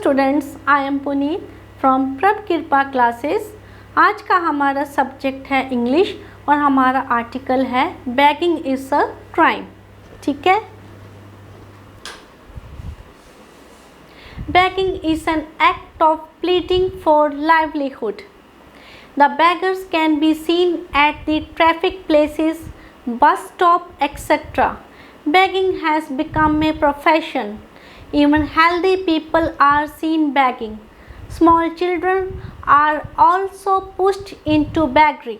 Students, I am Puneet from प्रभ कृपा classes. आज का हमारा सब्जेक्ट है इंग्लिश और हमारा आर्टिकल है बेगिंग इज़ अ क्राइम। ठीक है, begging is an act of pleading for livelihood. The beggars can be seen at the traffic places, bus stop, etc. Begging has become a profession. Even healthy people are seen begging. Small children are also pushed into beggary.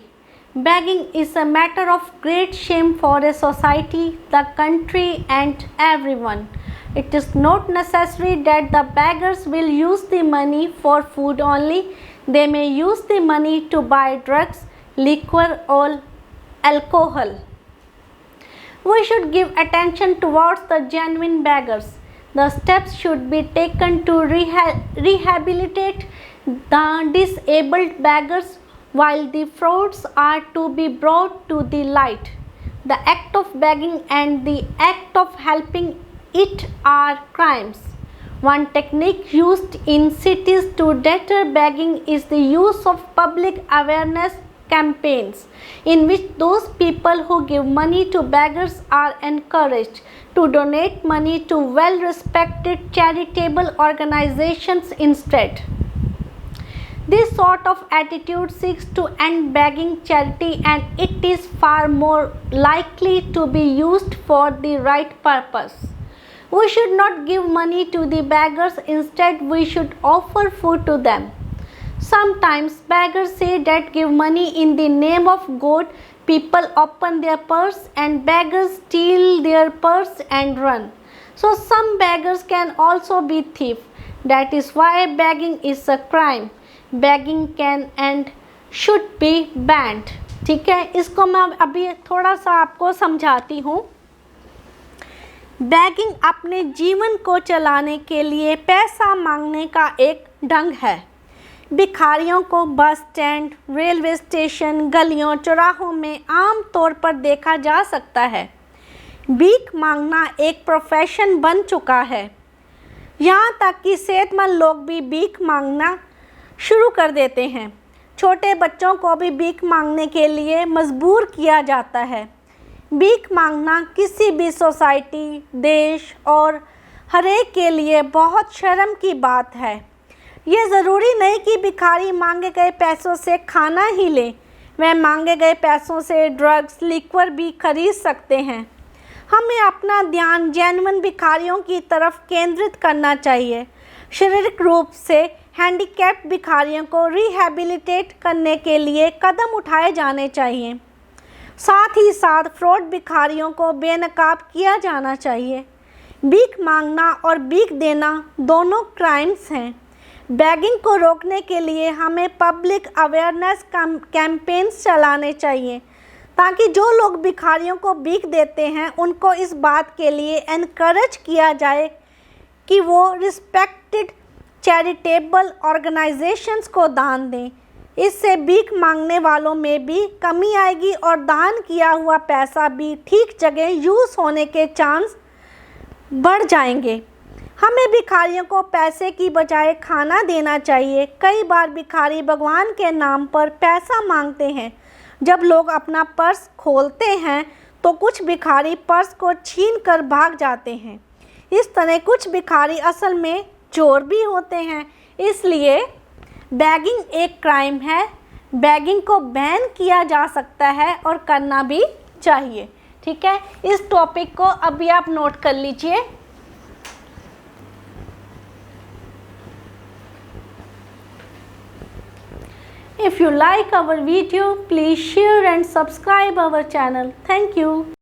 Begging is a matter of great shame for a society, the country, and everyone. It is not necessary that the beggars will use the money for food only. They may use the money to buy drugs, liquor, or alcohol. We should give attention towards the genuine beggars. The steps should be taken to rehabilitate the disabled beggars, while the frauds are to be brought to the light. The act of begging and the act of helping it are crimes. One technique used in cities to deter begging is the use of public awareness campaigns, in which those people who give money to beggars are encouraged to donate money to well-respected charitable organizations instead. This sort of attitude seeks to end begging charity, and it is far more likely to be used for the right purpose. We should not give money to the beggars. Instead, we should offer food to them. Sometimes beggars say that give money in the name of God. People open their purse and beggars steal their purse and run. So some beggars can also be thieves. That is why begging is a crime. Begging can and should be banned. ठीक है, इसको मैं अभी थोड़ा सा आपको समझाती हूँ। बेगिंग अपने जीवन को चलाने के लिए पैसा मांगने का एक ढंग है। भिखारियों को बस स्टैंड, रेलवे स्टेशन, गलियों, चौराहों में आम तौर पर देखा जा सकता है। भीख मांगना एक प्रोफेशन बन चुका है। यहाँ तक कि सेहतमंद लोग भी भीख मांगना शुरू कर देते हैं। छोटे बच्चों को भी भीख मांगने के लिए मजबूर किया जाता है। भीख मांगना किसी भी सोसाइटी, देश और हरेक के लिए बहुत शर्म की बात है। ये ज़रूरी नहीं कि भिखारी मांगे गए पैसों से खाना ही ले, वह मांगे गए पैसों से ड्रग्स, लिक्वर भी खरीद सकते हैं। हमें अपना ध्यान जेन्युइन भिखारियों की तरफ केंद्रित करना चाहिए। शारीरिक रूप से हैंडीकैप्ड भिखारियों को रिहैबिलिटेट करने के लिए कदम उठाए जाने चाहिए। साथ ही साथ फ्रॉड भिखारियों को बेनकाब किया जाना चाहिए। भीख मांगना और भीख देना दोनों क्राइम्स हैं। बेगिंग को रोकने के लिए हमें पब्लिक अवेयरनेस कैंपेन्स चलाने चाहिए, ताकि जो लोग भिखारियों को भीख देते हैं उनको इस बात के लिए एनकरेज किया जाए कि वो रिस्पेक्टेड चैरिटेबल ऑर्गेनाइजेशंस को दान दें। इससे भीख मांगने वालों में भी कमी आएगी और दान किया हुआ पैसा भी ठीक जगह यूज़ होने के चांस बढ़ जाएंगे। हमें भिखारियों को पैसे की बजाय खाना देना चाहिए। कई बार भिखारी भगवान के नाम पर पैसा मांगते हैं। जब लोग अपना पर्स खोलते हैं तो कुछ भिखारी पर्स को छीन कर भाग जाते हैं। इस तरह कुछ भिखारी असल में चोर भी होते हैं। इसलिए बेगिंग एक क्राइम है। बेगिंग को बैन किया जा सकता है और करना भी चाहिए। ठीक है, इस टॉपिक को अभी आप नोट कर लीजिए। If you like our video, please share and subscribe our channel. Thank you.